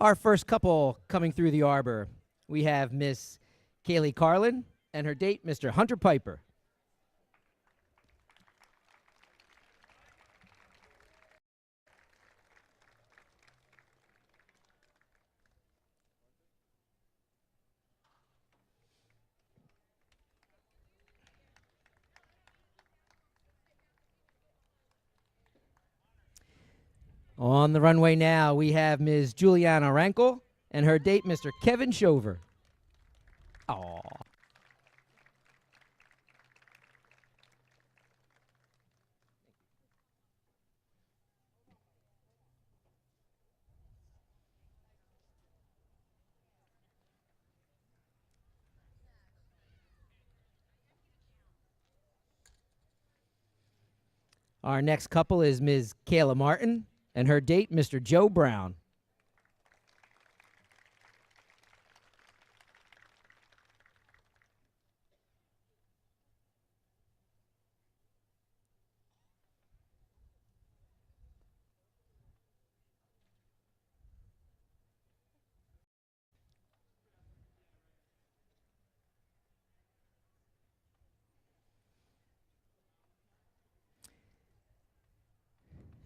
Our first couple coming through the arbor, we have Miss Kaylee Carlin and her date, Mr. Hunter Piper. On the runway now, we have Ms. Juliana Rankel and her date, Mr. Kevin Shover. Aww. Our next couple is Ms. Kayla Martin and her date, Mr. Joe Brown.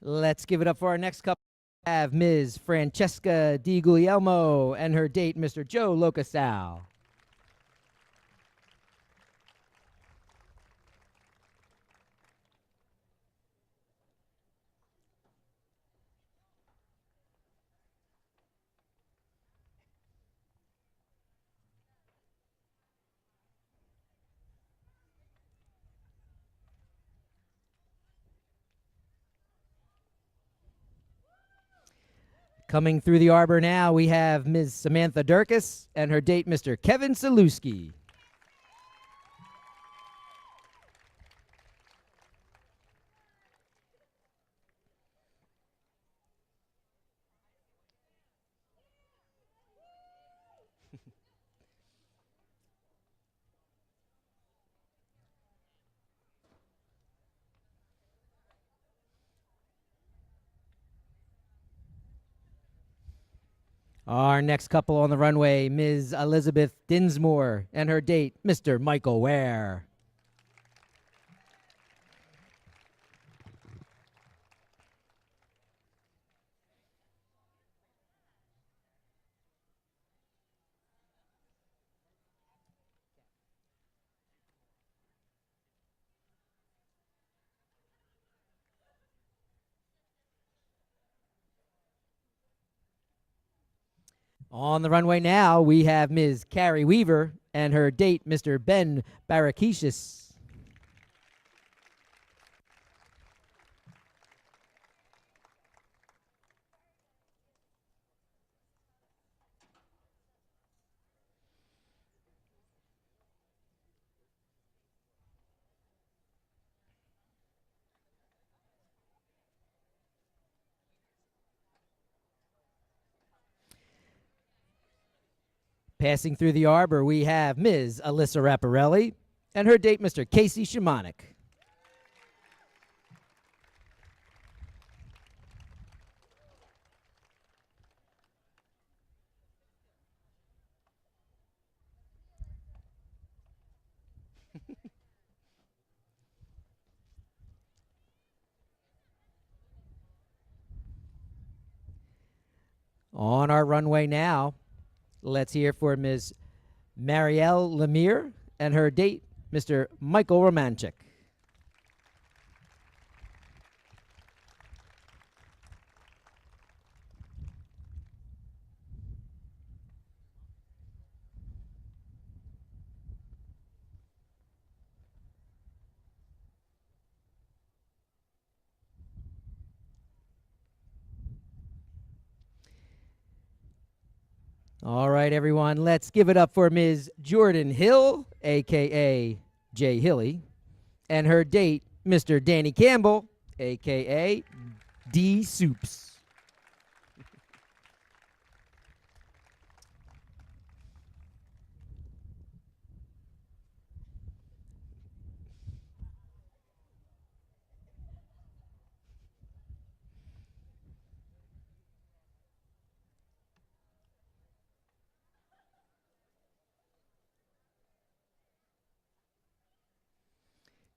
Let's give it up for our next couple. We have Ms. Francesca Di Guglielmo and her date, Mr. Joe Locasal. Coming through the arbor now, we have Ms. Samantha Durkis and her date, Mr. Kevin Saluski. Our next couple on the runway, Ms. Elizabeth Dinsmore and her date, Mr. Michael Ware. On the runway now, we have Ms. Carrie Weaver and her date, Mr. Ben Barakishis. Passing through the arbor, we have Ms. Alyssa Rapparelli and her date, Mr. Casey Shimonik. On our runway now, let's hear for Ms. Marielle Lemire, and her date, Mr. Michael Romanchik. All right, everyone, let's give it up for Ms. Jordan Hill, aka Jay Hilly, and her date, Mr. Danny Campbell, aka D Soups.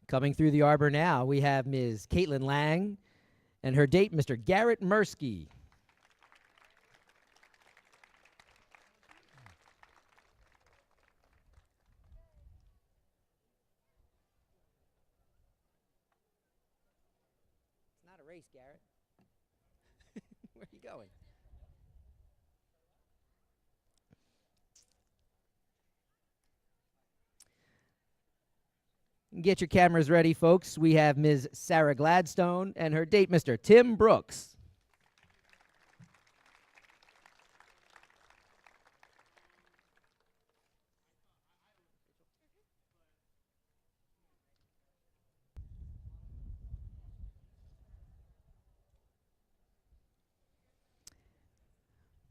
Coming through the arbor now, we have Ms. Caitlin Lang and her date, Mr. Garrett Mursky. It's not a race, Garrett. Where are you going? Get your cameras ready, folks. We have Ms. Sarah Gladstone and her date, Mr. Tim Brooks.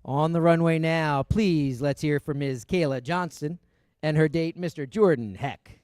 On the runway now, please let's hear from Ms. Kayla Johnston and her date, Mr. Jordan Heck.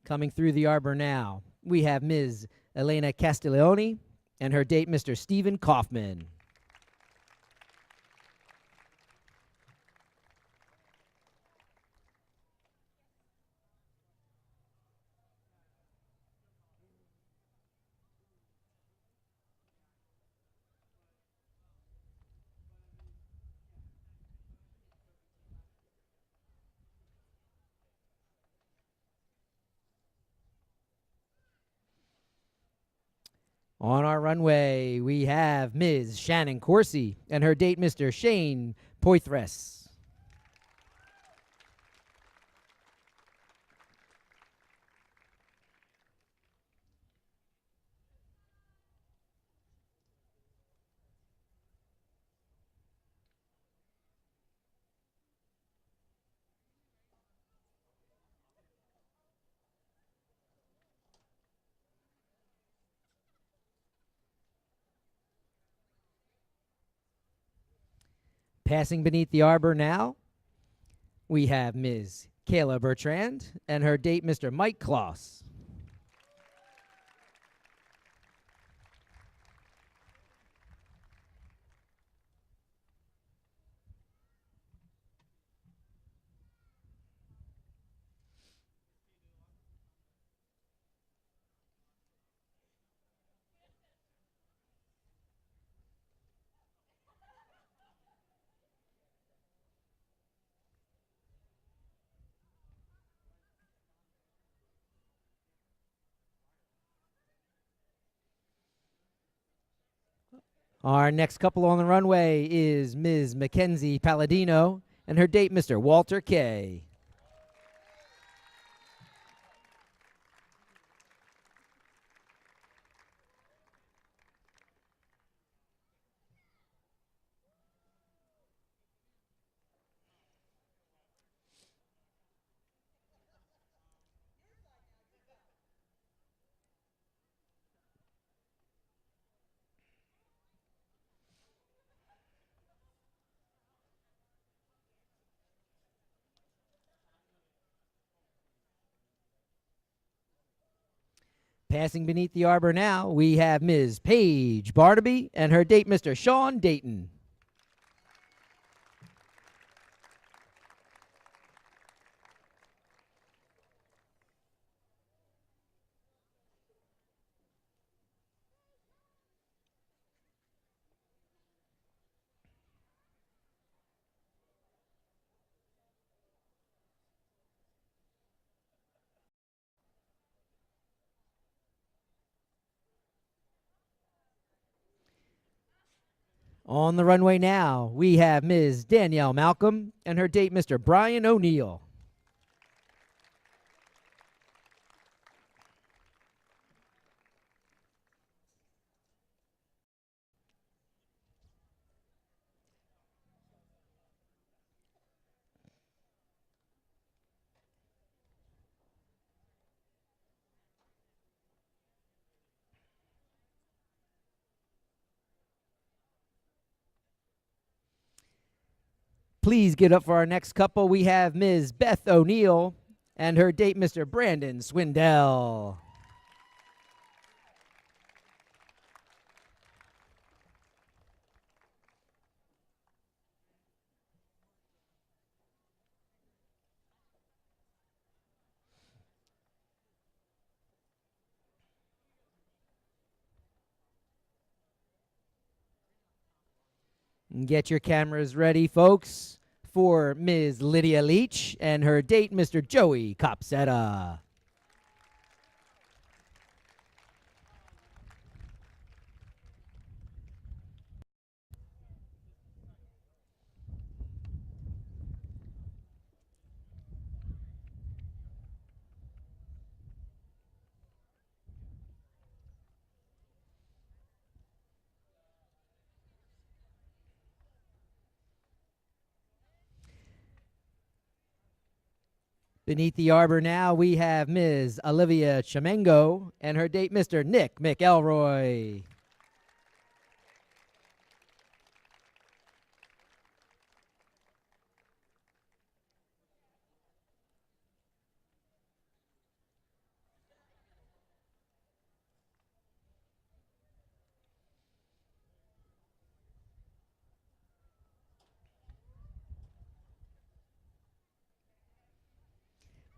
Coming through the arbor now, we have Ms. Elena Castiglione and her date, Mr. Stephen Kaufman. On our runway, we have Ms. Shannon Corsi and her date, Mr. Shane Poithres. Passing beneath the arbor now, we have Ms. Kayla Bertrand and her date, Mr. Mike Kloss. Our next couple on the runway is Ms. Mackenzie Palladino and her date, Mr. Walter Kay. Passing beneath the arbor now, we have Ms. Paige Barnaby and her date, Mr. Sean Dayton. On the runway now, we have Ms. Danielle Malcolm and her date, Mr. Brian O'Neill. Please get up for our next couple. We have Ms. Beth O'Neill and her date, Mr. Brandon Swindell. Get your cameras ready, folks, for Ms. Lydia Leach and her date, Mr. Joey Copsetta. Beneath the arbor now, we have Ms. Olivia Chimengo and her date, Mr. Nick McElroy.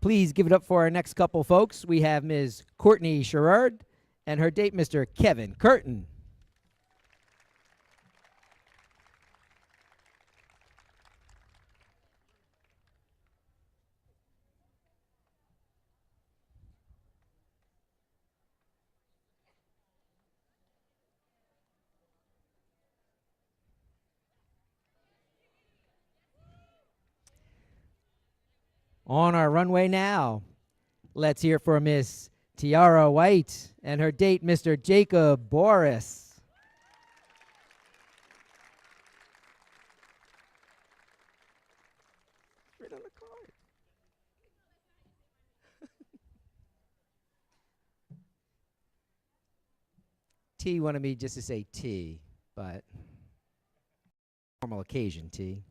Please give it up for our next couple, folks. We have Ms. Courtney Sherrard and her date, Mr. Kevin Curtin. On our runway now, let's hear for Miss Tiara White and her date, Mr. Jacob Boris. Right on the card. T wanted me just to say T, but normal occasion T.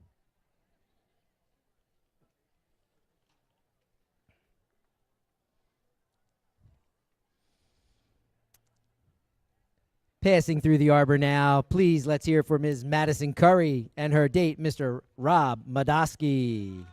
Passing through the arbor now, please let's hear for Ms. Madison Curry and her date, Mr. Rob Madosky.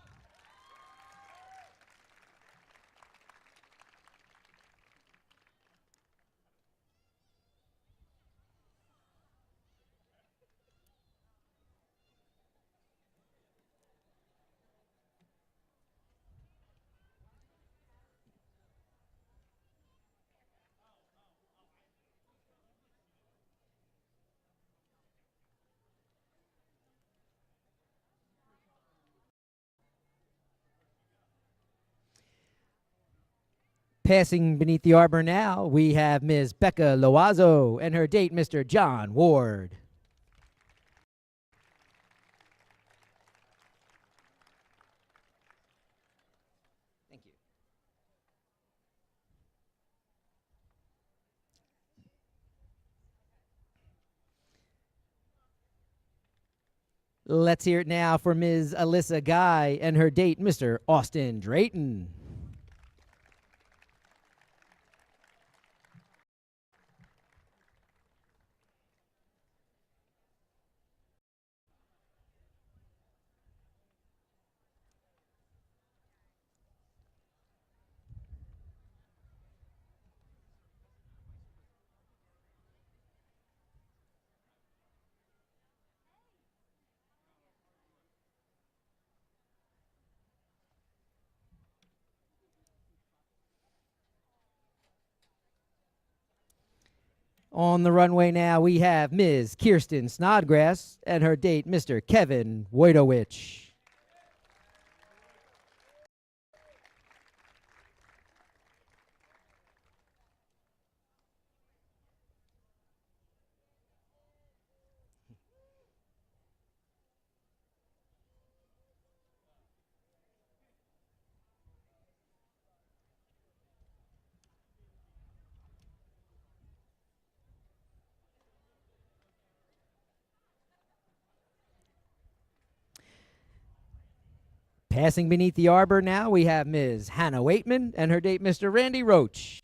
Passing beneath the arbor now, we have Ms. Becca Loazo and her date, Mr. John Ward. Thank you. Let's hear it now for Ms. Alyssa Guy and her date, Mr. Austin Drayton. On the runway now, we have Ms. Kirsten Snodgrass and her date, Mr. Kevin Wojtowicz. Passing beneath the arbor now, we have Ms. Hannah Waitman and her date, Mr. Randy Roach.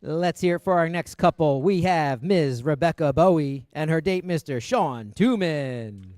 Let's hear it for our next couple. We have Ms. Rebecca Bowie and her date, Mr. Sean Tooman.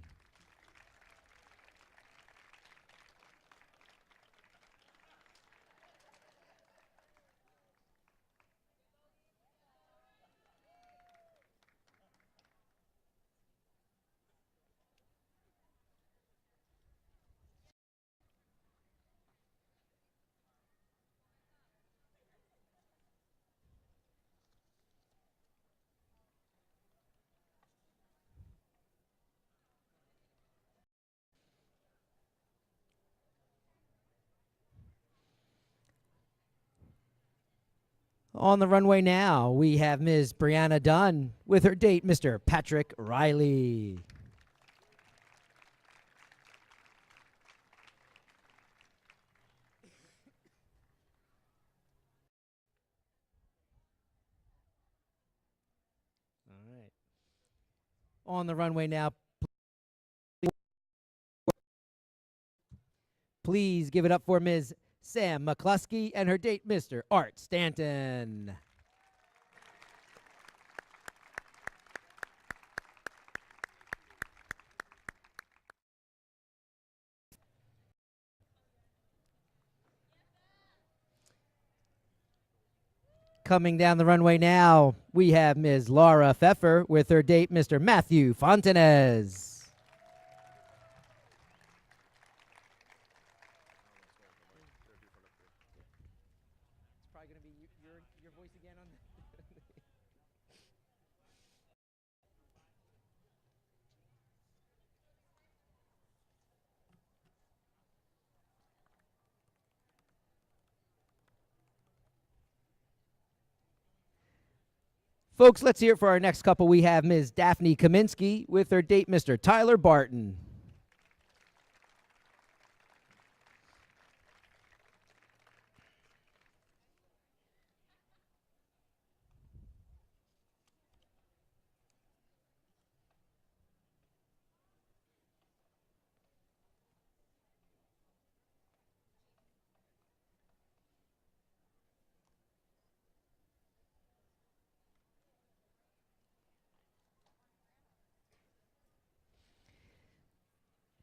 On the runway now, we have Ms. Brianna Dunn with her date, Mr. Patrick Riley. All right. On the runway now, please give it up for Ms. Sam McCluskey and her date, Mr. Art Stanton. Coming down the runway now, we have Ms. Laura Pfeffer with her date, Mr. Matthew Fontanez. It's probably going to be your voice again on the Folks, let's hear it for our next couple. We have Ms. Daphne Kaminsky with her date, Mr. Tyler Barton.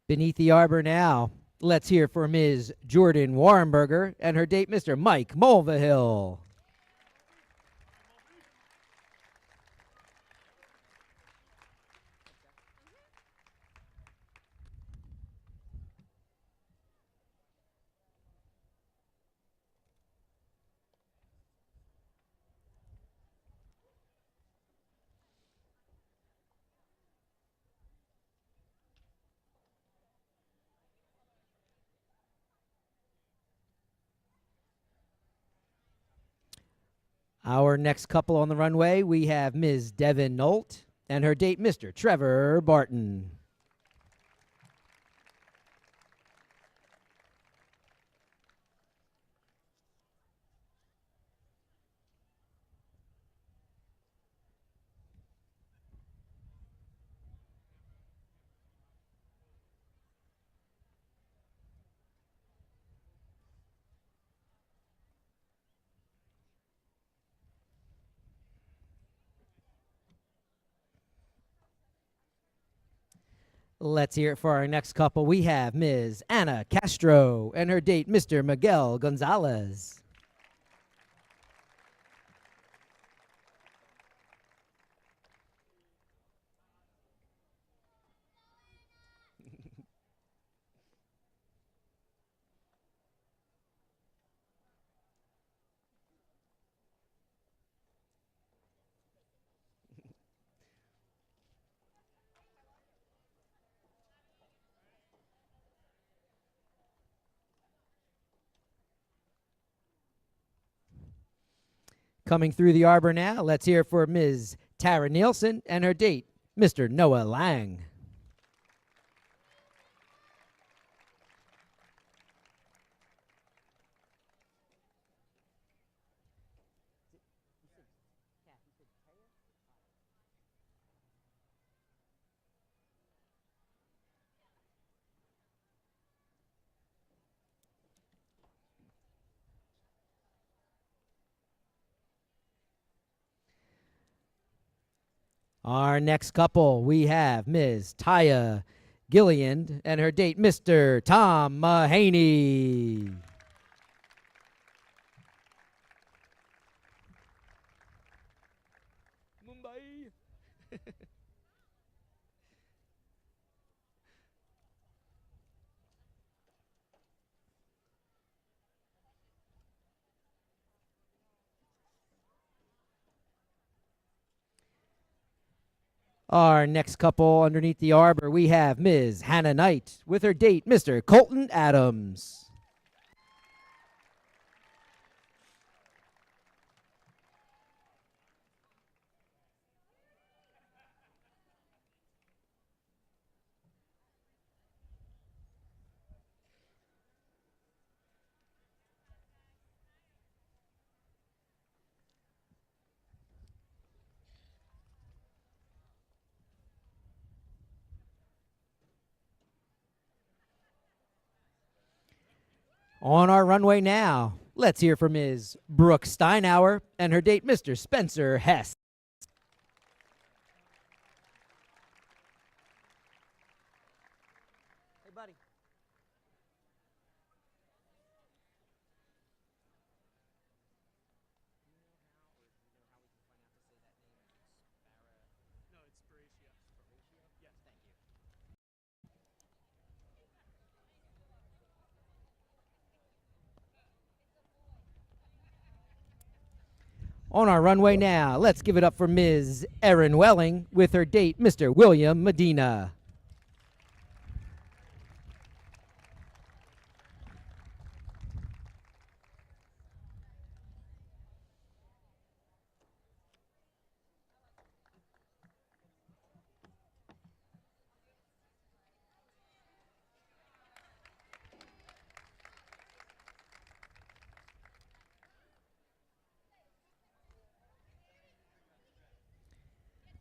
Beneath the arbor now, let's hear for Ms. Jordan Warrenberger and her date, Mr. Mike Mulvihill. Our next couple on the runway, we have Ms. Devin Nolt and her date, Mr. Trevor Barton. Let's hear it for our next couple. We have Ms. Anna Castro and her date, Mr. Miguel Gonzalez. Coming through the arbor now, let's hear it for Ms. Tara Nielsen and her date, Mr. Noah Lang. Our next couple, we have Ms. Taya Gilliand and her date, Mr. Tom Mahaney. Mumbai. Our next couple underneath the arbor, we have Ms. Hannah Knight with her date, Mr. Colton Adams. On our runway now, let's hear from Ms. Brooke Steinauer and her date, Mr. Spencer Hess. Hey, buddy. On our runway now, let's give it up for Ms. Erin Welling with her date, Mr. William Medina.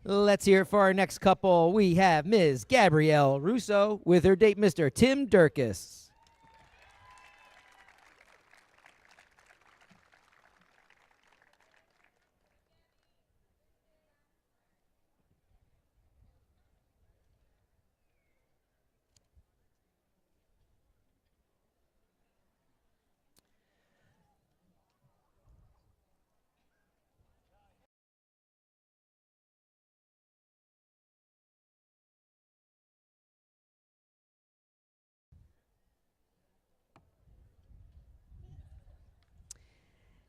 Let's hear it for our next couple. We have Ms. Gabrielle Russo with her date, Mr. Tim Durkis.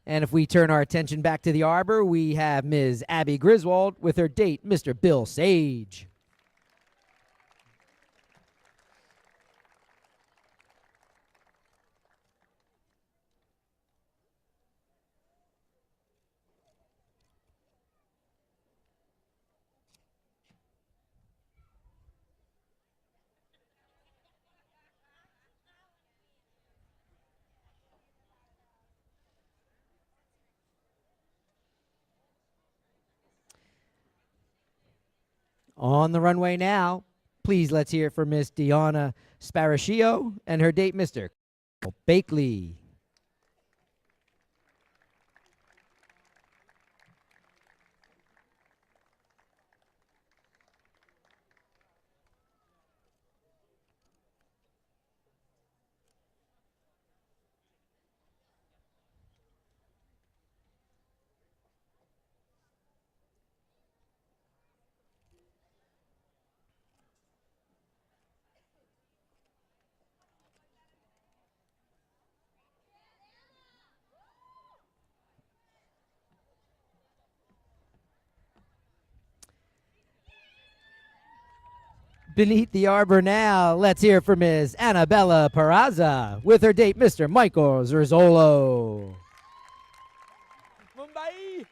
And if we turn our attention back to the arbor, we have Ms. Abby Griswold with her date, Mr. Bill Sage. On the runway now, please let's hear it for Miss Deanna Sparacchio and her date, Mr. Bakley. Beneath the arbor now, let's hear from Ms. Annabella Peraza with her date, Mr. Michael Zerzolo. Mumbai.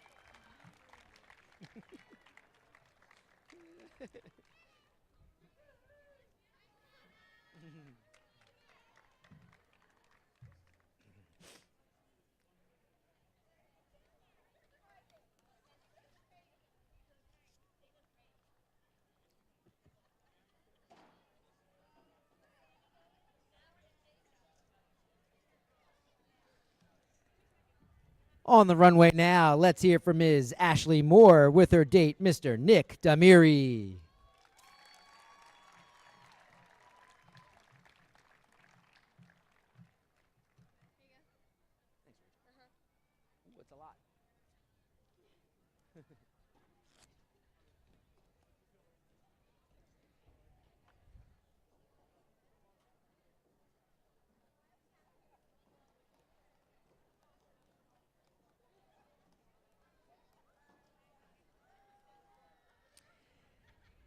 On the runway now, let's hear from Ms. Ashley Moore with her date, Mr. Nick Damiri.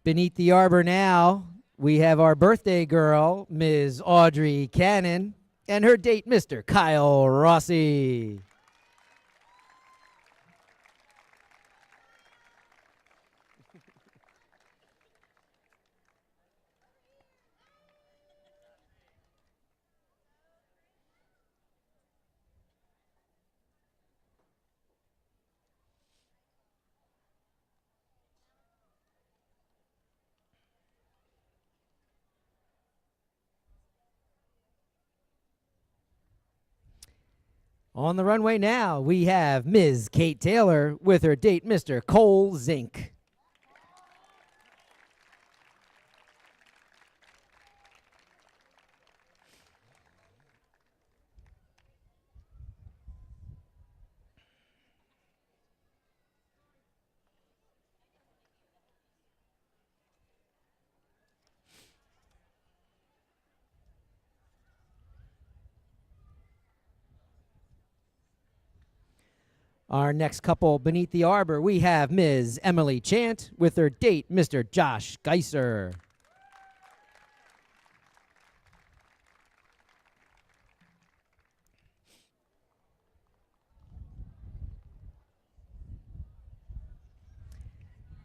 Beneath the arbor now, we have our birthday girl, Ms. Audrey Cannon, and her date, Mr. Kyle Rossi. On the runway now, we have Ms. Kate Taylor with her date, Mr. Cole Zink. Our next couple beneath the arbor, we have Ms. Emily Chant with her date, Mr. Josh Geiser.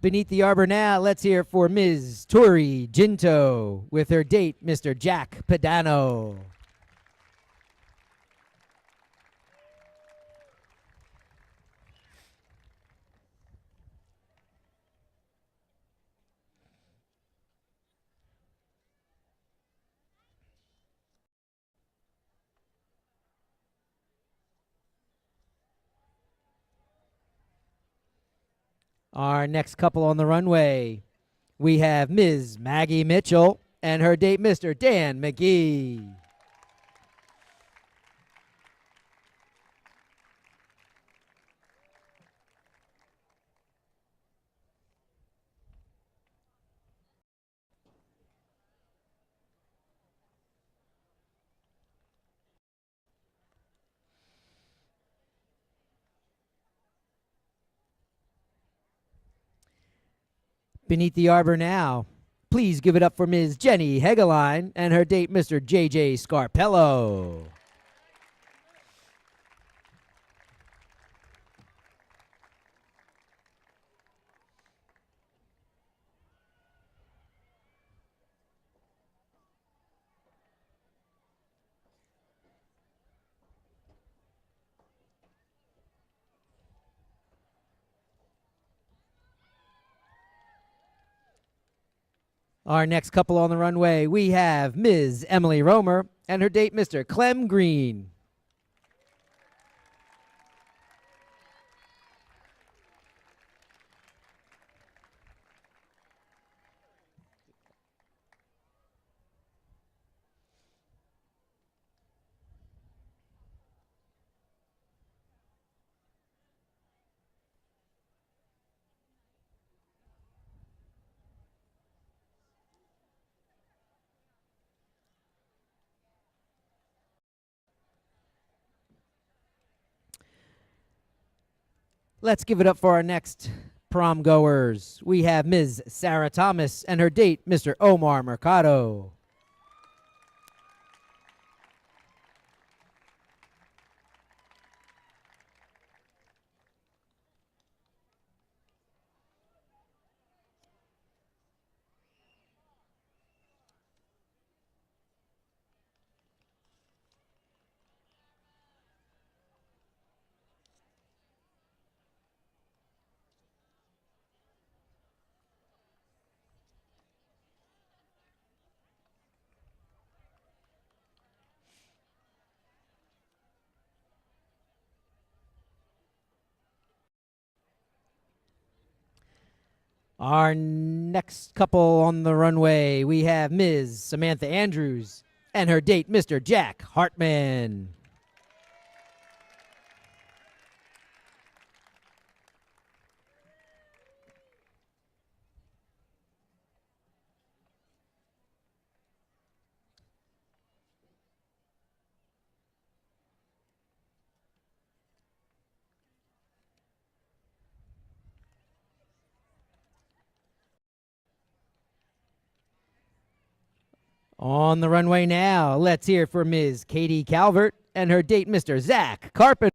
Beneath the arbor now, let's hear for Ms. Tori Ginto with her date, Mr. Jack Padano. Our next couple on the runway, we have Ms. Maggie Mitchell and her date, Mr. Dan McGee. Beneath the arbor now, please give it up for Ms. Jenny Hegeline and her date, Mr. JJ Scarpello. Our next couple on the runway, we have Ms. Emily Romer and her date, Mr. Clem Green. Let's give it up for our next prom goers, we have Ms. Sarah Thomas and her date, Mr. Omar Mercado. Our next couple on the runway, we have Ms. Samantha Andrews and her date, Mr. Jack Hartman. On the runway now, let's hear for Ms. Katie Calvert and her date, Mr. Zach Carpenter.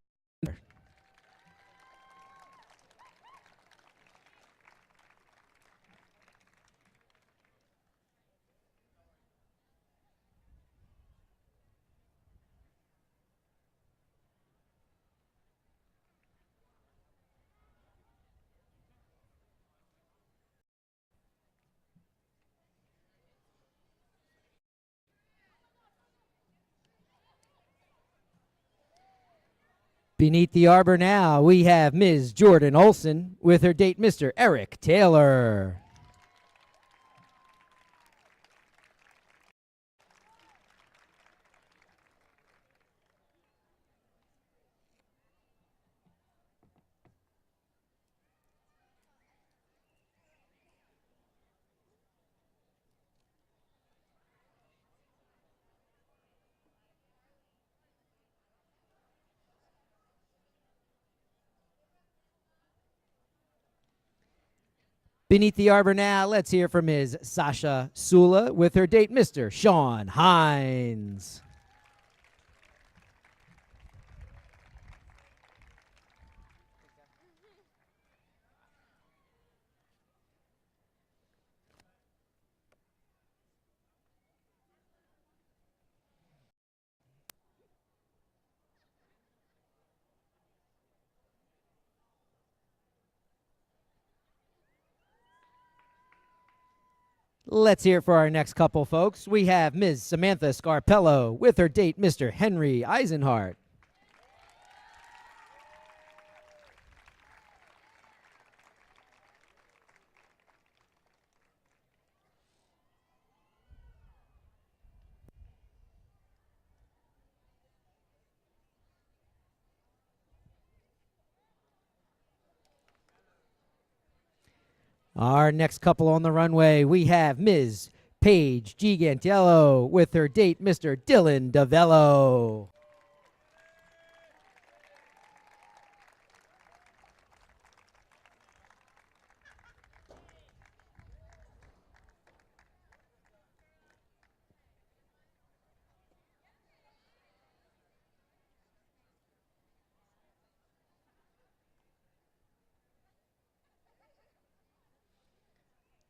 Beneath the arbor now, we have Ms. Jordan Olson with her date, Mr. Eric Taylor. Beneath the arbor now, let's hear from Ms. Sasha Sula with her date, Mr. Sean Hines. Let's hear it for our next couple, folks. We have Ms. Samantha Scarpello with her date, Mr. Henry Eisenhart. Our next couple on the runway, we have Ms. Paige Gigantello with her date, Mr. Dylan DeVello.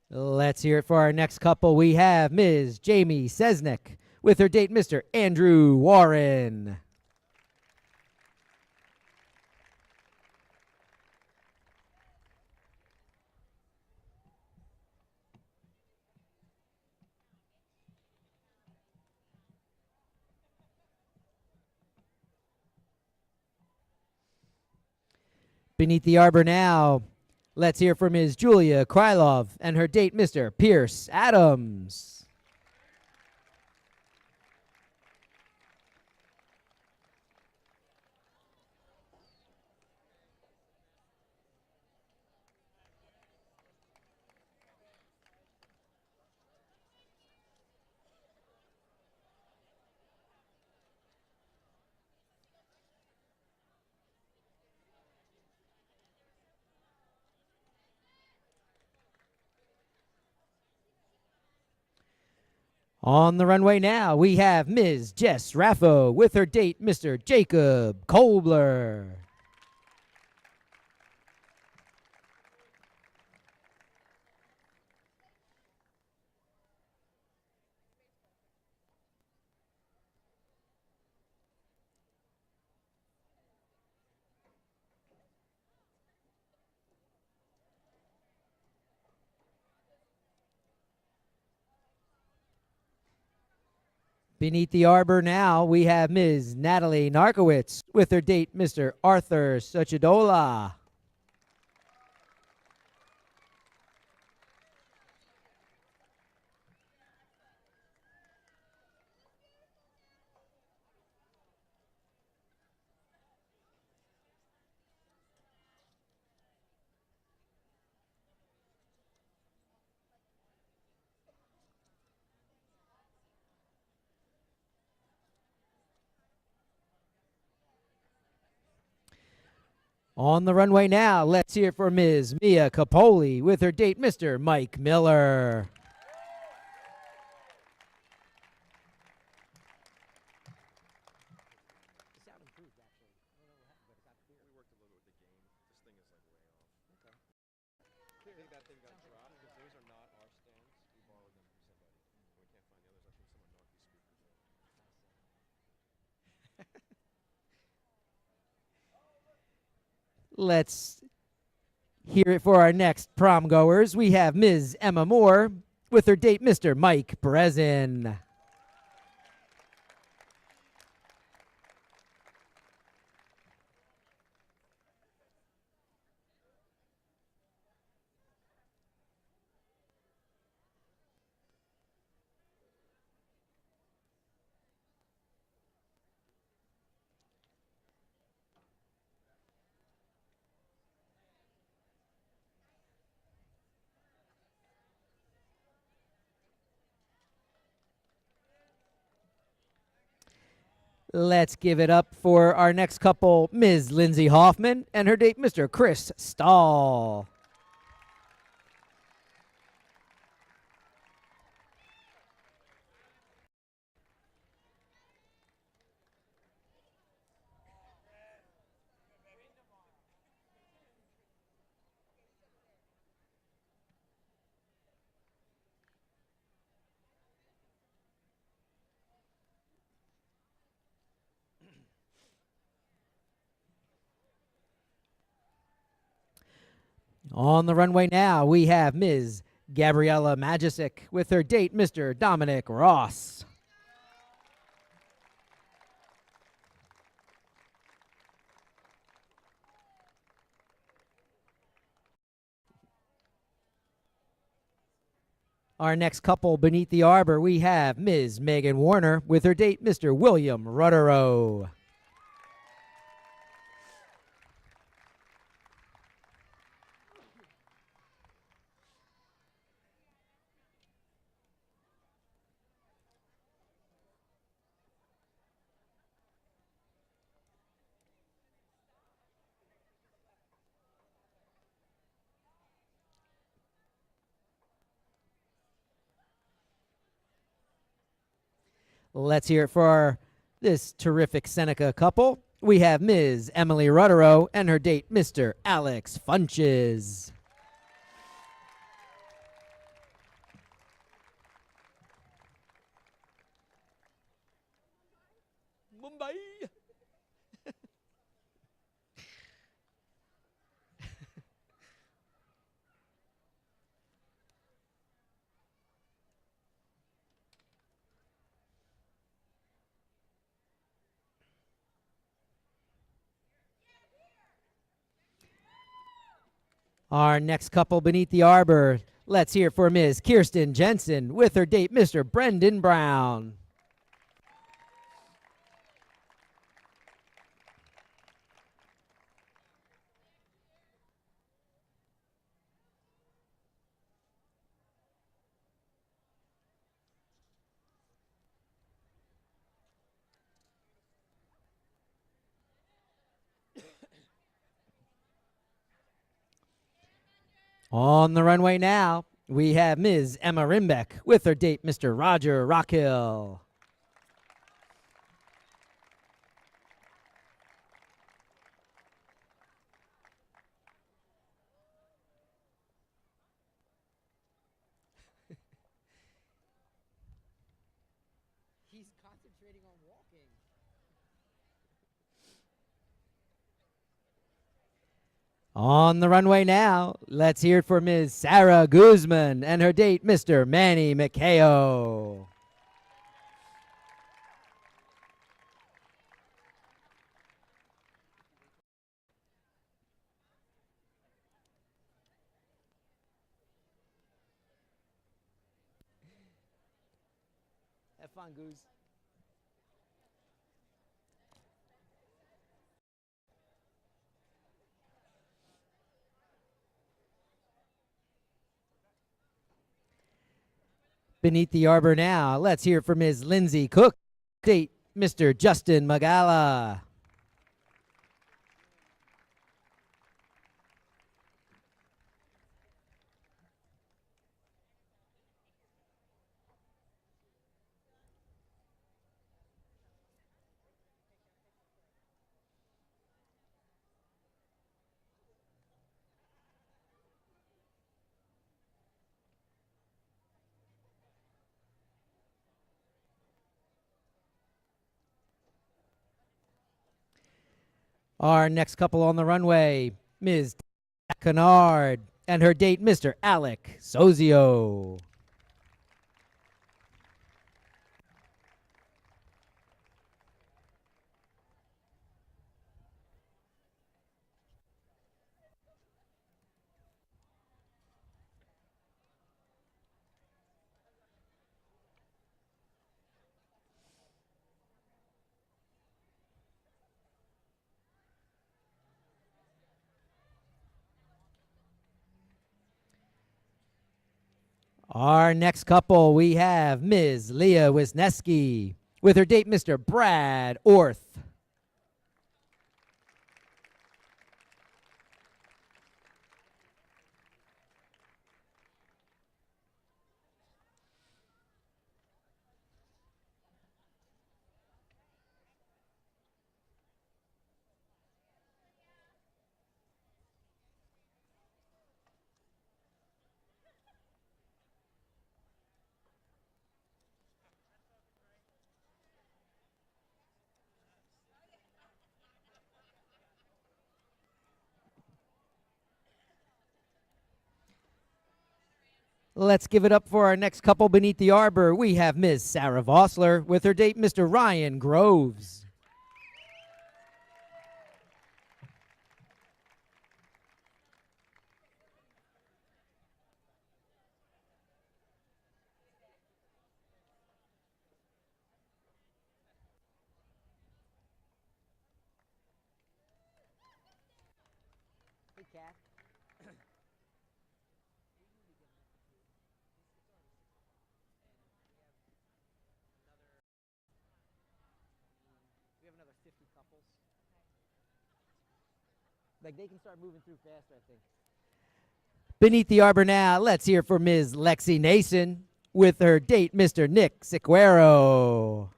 Let's hear it for our next couple. We have Ms. Jamie Sesnick with her date, Mr. Andrew Warren. Beneath the arbor now, let's hear from Ms. Julia Krylov and her date, Mr. Pierce Adams. On the runway now, we have Ms. Jess Raffo with her date, Mr. Jacob Kobler. Beneath the arbor now, we have Ms. Natalie Narkowitz with her date, Mr. Arthur Suchadola. On the runway now, let's hear for Ms. Mia Capoli with her date, Mr. Mike Miller. Let's hear it for our next prom goers. We have Ms. Emma Moore with her date, Mr. Mike Brezin. Let's give it up for our next couple, Ms. Lindsay Hoffman and her date, Mr. Chris Stahl. On the runway now, we have Ms. Gabriella Majicic with her date, Mr. Dominic Ross. Our next couple beneath the arbor, we have Ms. Megan Warner with her date, Mr. William Rutterow. Let's hear it for this terrific Seneca couple. We have Ms. Emily Rutterow and her date, Mr. Alex Funches. Mumbai. Our next couple beneath the arbor, let's hear it for Ms. Kirsten Jensen with her date, Mr. Brendan Brown. On the runway now, we have Ms. Emma Rimbeck with her date, Mr. Roger Rockhill. He's concentrating on walking. On the runway now, let's hear it for Ms. Sarah Guzman and her date, Mr. Manny McKayo. Have fun, Goose. Beneath the arbor now, let's hear from Ms. Lindsay Cook, date Mr. Justin Magala. Our next couple on the runway, Ms. Kennard and her date, Mr. Alec Sozio. Our next couple, we have Ms. Leah Wisniewski with her date, Mr. Brad Orth. Let's give it up for our next couple beneath the arbor. We have Ms. Sarah Vossler with her date, Mr. Ryan Groves. Hey, Kat. We have another 50 couples. Like, they can start moving through faster, I think. Beneath the arbor now, let's hear from Ms. Lexi Nason with her date, Mr. Nick Siquero.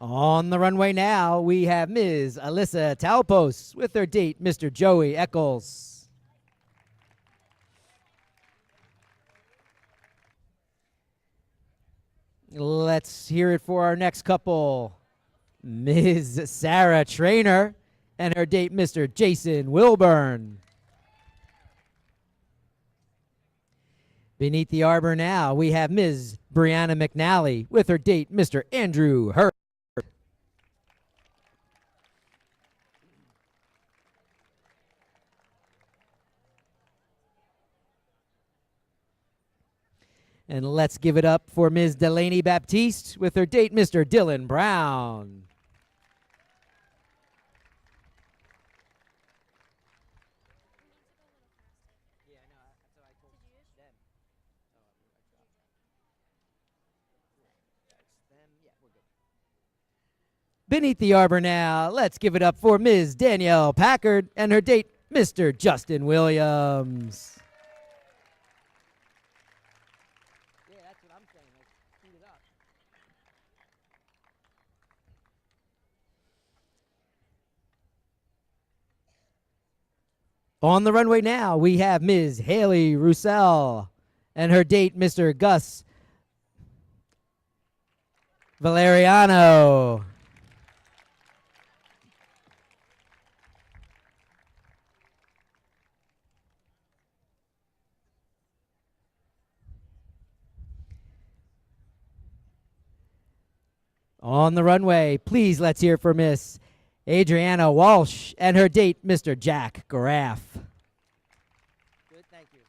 On the runway now, we have Ms. Alyssa Talpos with her date, Mr. Joey Eccles. Let's hear it for our next couple. Ms. Sarah Trainer and her date, Mr. Jason Wilburn. Beneath the arbor now, we have Ms. Brianna McNally with her date, Mr. Andrew Hurd. And let's give it up for Ms. Delaney Baptiste with her date, Mr. Dylan Brown. Beneath the arbor now, let's give it up for Ms. Danielle Packard and her date, Mr. Justin Williams. Yeah, that's what I'm saying. Let's speed it up. On the runway now, we have Ms. Haley Roussel and her date, Mr. Gus Valeriano. On the runway, please let's hear for Miss Adriana Walsh and her date, Mr. Jack Graff. Good, thank you.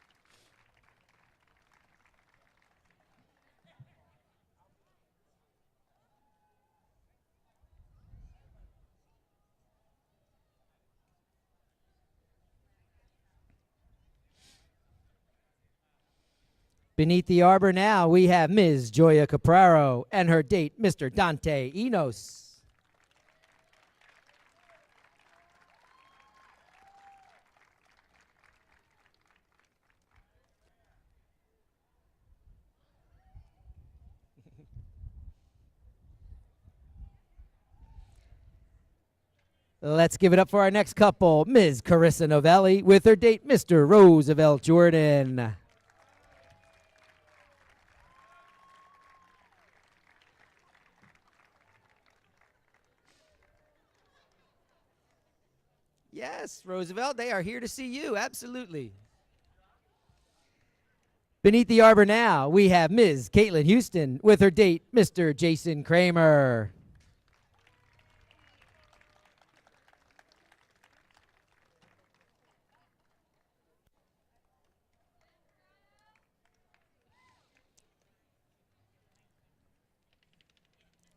Beneath the arbor now, we have Ms. Joya Capraro and her date, Mr. Dante Enos. Let's give it up for our next couple, Ms. Carissa Novelli with her date, Mr. Roosevelt Jordan. Yes, Roosevelt, they are here to see you, absolutely. Beneath the arbor now, we have Ms. Caitlin Houston with her date, Mr. Jason Kramer.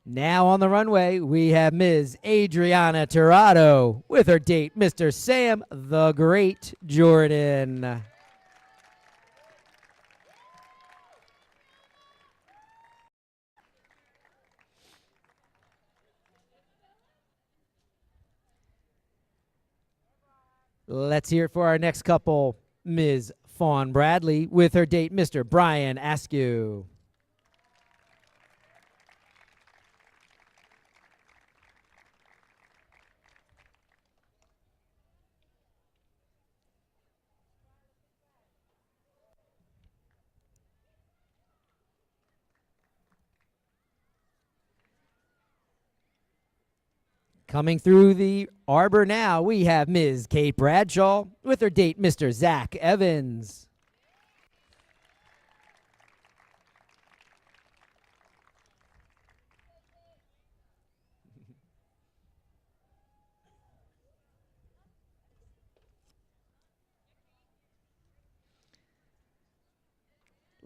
Now on the runway, we have Ms. Adriana Tirado with her date, Mr. Sam the Great Jordan. Let's hear it for our next couple, Ms. Fawn Bradley with her date, Mr. Brian Askew. Coming through the arbor now, we have Ms. Kate Bradshaw with her date, Mr. Zach Evans.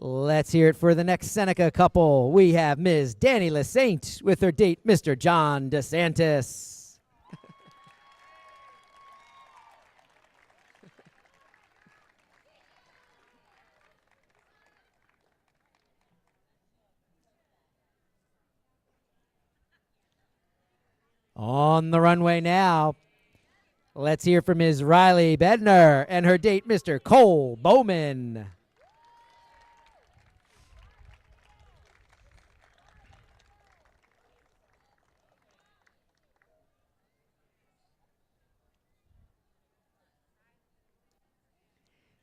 Let's hear it for the next Seneca couple. We have Ms. Danny LaSaint with her date, Mr. John DeSantis. On the runway now, let's hear from Ms. Riley Bednar and her date, Mr. Cole Bowman.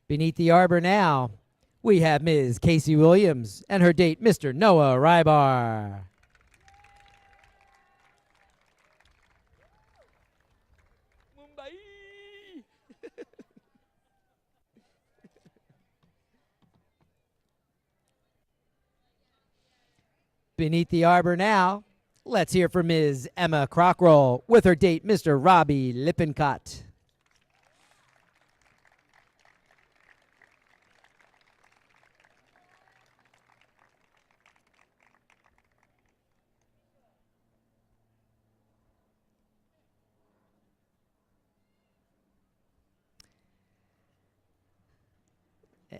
Beneath the arbor now, we have Ms. Casey Williams and her date, Mr. Noah Rybar. Beneath the arbor now, let's hear from Ms. Emma Crockroll with her date, Mr. Robbie Lippincott.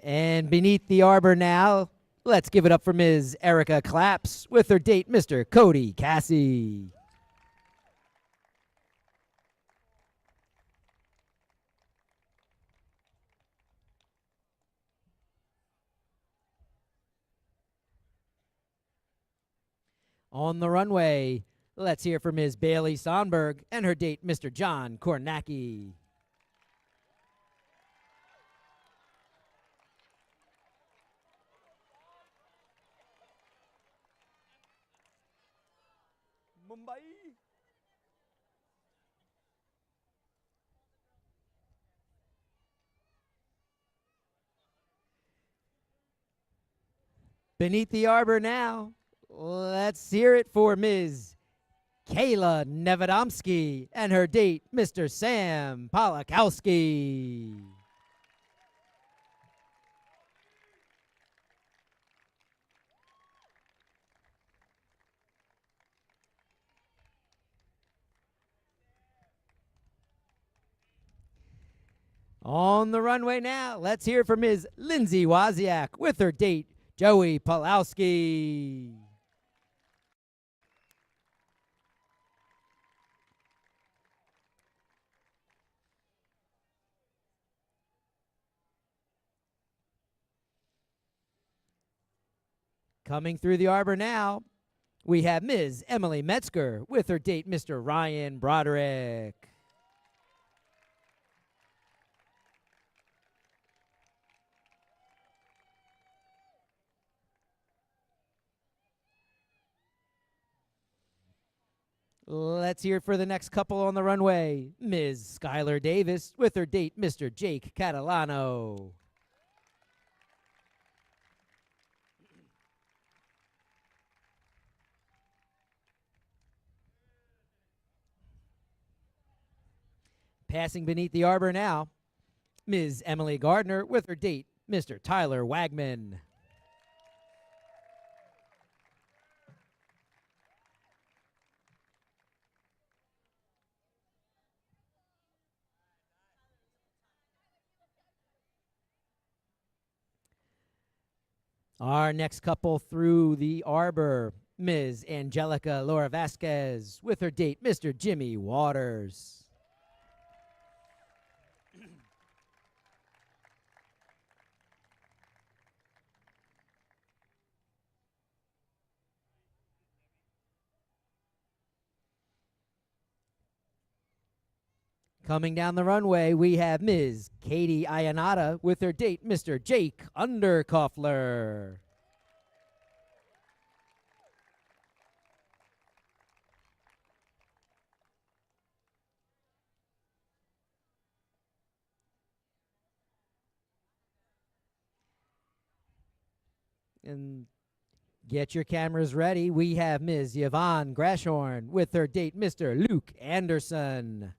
And beneath the arbor now, let's give it up for Ms. Erica Claps with her date, Mr. Cody Cassie. On the runway, let's hear from Ms. Bailey Sonberg and her date, Mr. John Kornacki. Mumbai. Beneath the arbor now, let's hear it for Ms. Kayla Nevedomsky and her date, Mr. Sam Polakowski. On the runway now, let's hear from Ms. Lindsay Wozniak with her date, Joey Pulowski. Coming through the arbor now, we have Ms. Emily Metzger with her date, Mr. Ryan Broderick. Let's hear it for the next couple on the runway. Ms. Skylar Davis with her date, Mr. Jake Catalano. Passing beneath the arbor now, Ms. Emily Gardner with her date, Mr. Tyler Wagman. Our next couple through the arbor, Ms. Angelica Laura Vasquez with her date, Mr. Jimmy Waters. Coming down the runway, we have Ms. Katie Ayanada with her date, Mr. Jake Underkoffler. And get your cameras ready. We have Ms. Yvonne Grashorn with her date, Mr. Luke Anderson.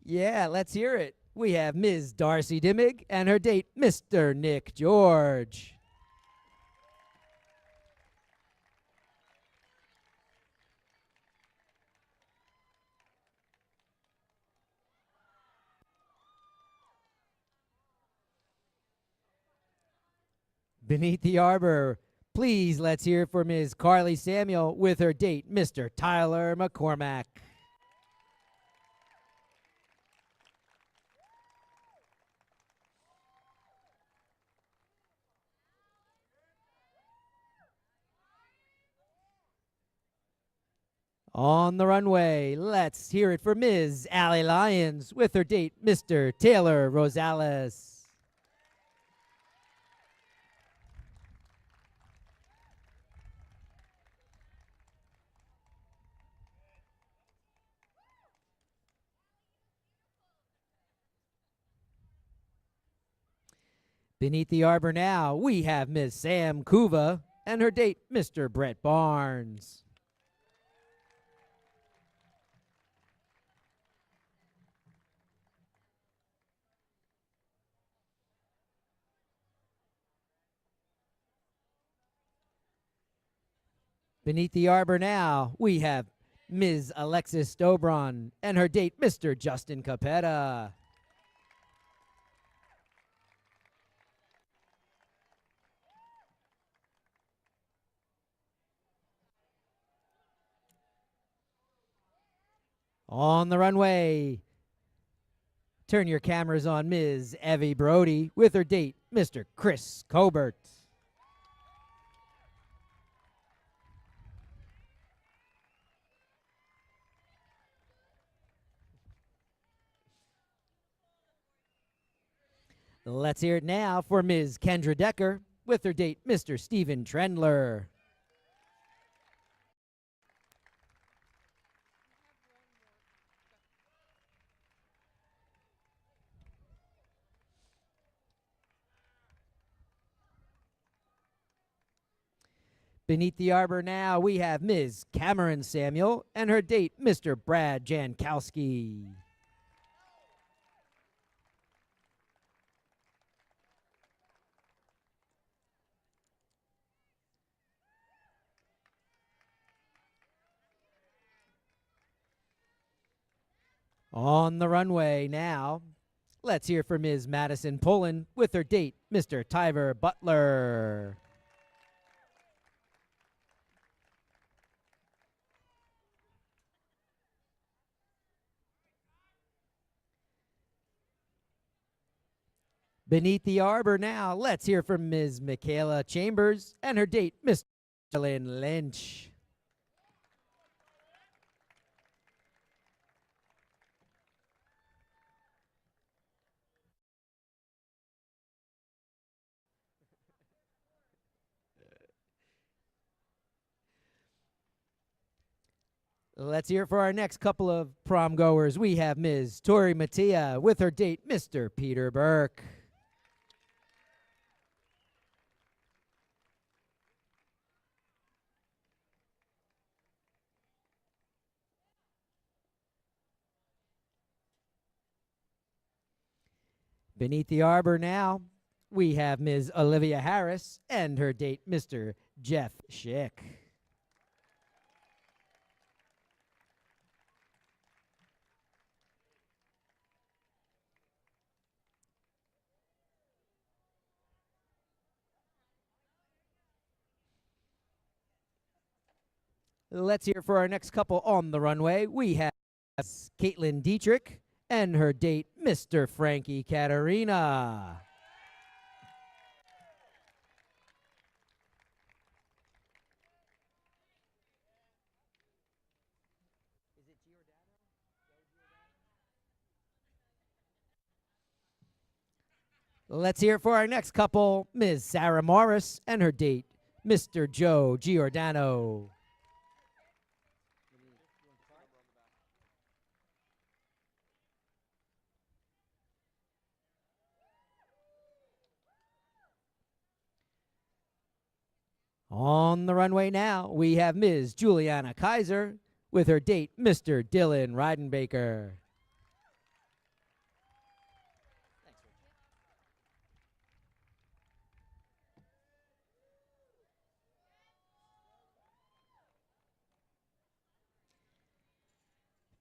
Yeah, let's hear it. We have Ms. Darcy Dimig and her date, Mr. Nick George. Beneath the arbor, please let's hear for Ms. Carly Samuel with her date, Mr. Tyler McCormack. On the runway, let's hear it for Ms. Allie Lyons with her date, Mr. Taylor Rosales. Beneath the arbor now, we have Ms. Sam Kuva and her date, Mr. Brett Barnes. Beneath the arbor now, we have Ms. Alexis Dobron and her date, Mr. Justin Capetta. On the runway, turn your cameras on Ms. Evie Brody with her date, Mr. Chris Colbert. Let's hear it now for Ms. Kendra Decker with her date, Mr. Stephen Trendler. Beneath the arbor now, we have Ms. Cameron Samuel and her date, Mr. Brad Jankowski. On the runway now, let's hear from Ms. Madison Pullen with her date, Mr. Tyver Butler. Beneath the arbor now, let's hear from Ms. Michaela Chambers and her date, Mr. Lynn Lynch. Let's hear it for our next couple of prom goers. We have Ms. Tori Mattia with her date, Mr. Peter Burke. Beneath the arbor now, we have Ms. Olivia Harris and her date, Mr. Jeff Schick. Let's hear for our next couple on the runway. We have Caitlin Dietrich and her date, Mr. Frankie Katerina. Let's hear it for our next couple, Ms. Sarah Morris and her date, Mr. Joe Giordano. On the runway now, we have Ms. Juliana Kaiser with her date, Mr. Dylan Reidenbaker.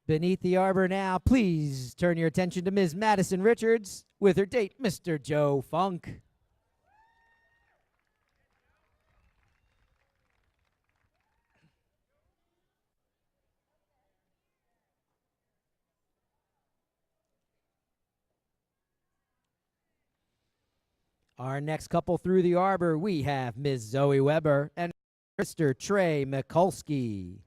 Beneath the arbor now, please turn your attention to Ms. Madison Richards with her date, Mr. Joe Funk. Our next couple through the arbor, we have Ms. Zoe Weber and Mr. Trey Mikulski.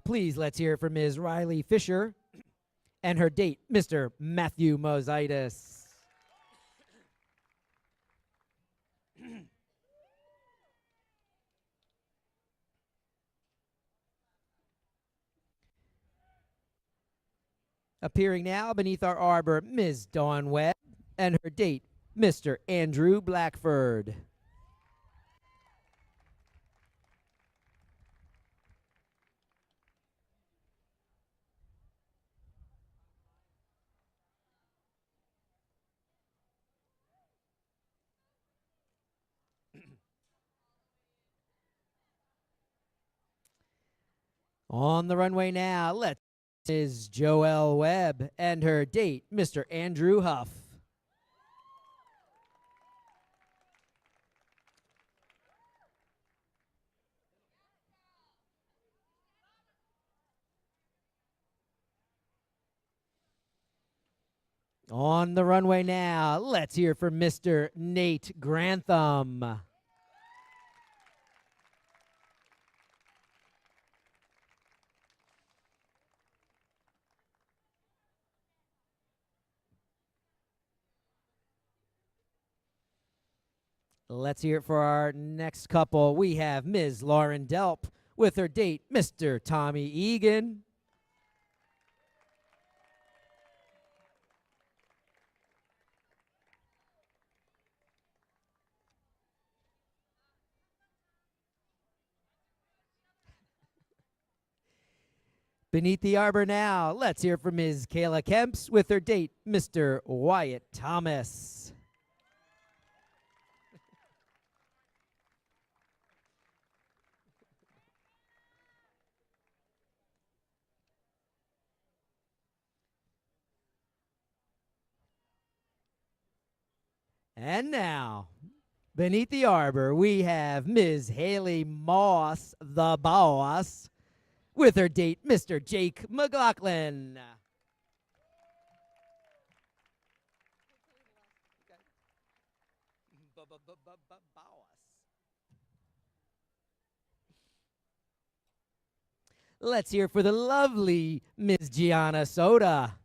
Please, let's hear from Ms. Riley Fisher and her date, Mr. Matthew Mosaitis. Appearing now beneath our arbor, Ms. Dawn Webb and her date, Mr. Andrew Blackford. On the runway now, let's is Joelle Webb and her date, Mr. Andrew Huff. On the runway now, let's hear from Mr. Nate Grantham. Let's hear it for our next couple. We have Ms. Lauren Delp with her date, Mr. Tommy Egan. Beneath the arbor now, let's hear from Ms. Kayla Kemps with her date, Mr. Wyatt Thomas. And now, beneath the arbor, we have Ms. Haley Moss, the boss, with her date, Mr. Jake McLaughlin. Let's hear for the lovely Ms. Gianna Soda.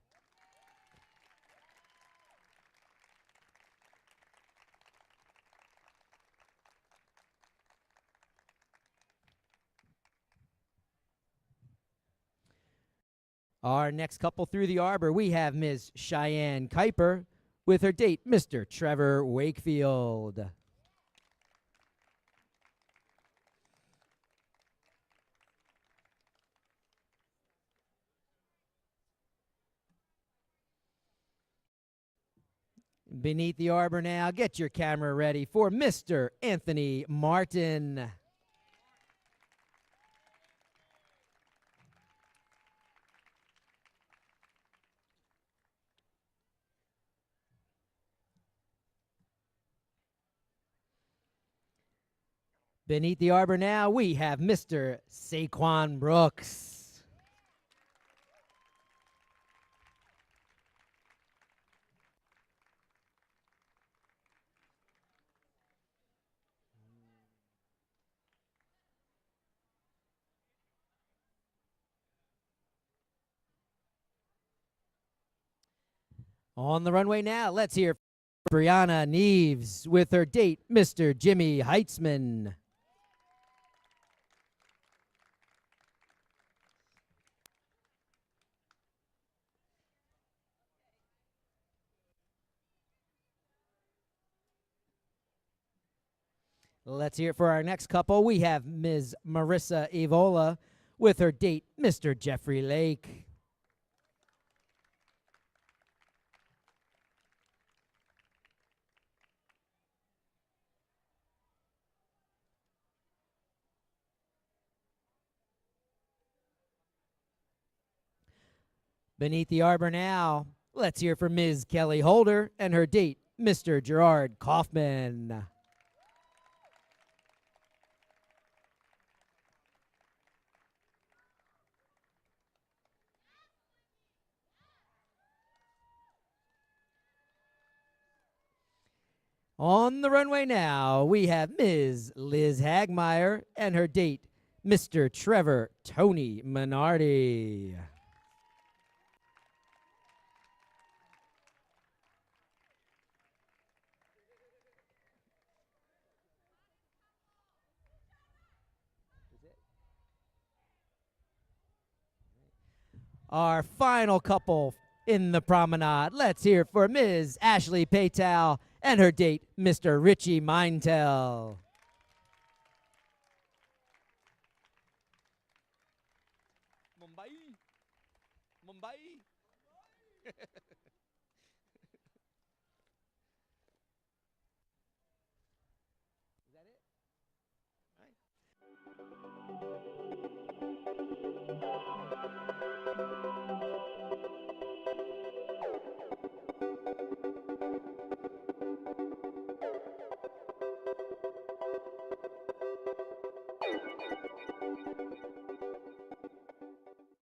Our next couple through the arbor, we have Ms. Cheyenne Kuiper with her date, Mr. Trevor Wakefield. Beneath the arbor now, get your camera ready for Mr. Anthony Martin. Beneath the arbor now, we have Mr. Saquon Brooks. On the runway now, let's hear Brianna Neves with her date, Mr. Jimmy Heitzman. Let's hear it for our next couple. We have Ms. Marissa Evola with her date, Mr. Jeffrey Lake. Beneath the arbor now, let's hear from Ms. Kelly Holder and her date, Mr. Gerard Kaufman. On the runway now, we have Ms. Liz Hagmeyer and her date, Mr. Trevor Tony Minardi. Our final couple in the promenade. Let's hear for Ms. Ashley Paytal and her date, Mr. Richie Mintel. Mumbai. Is that it? All right.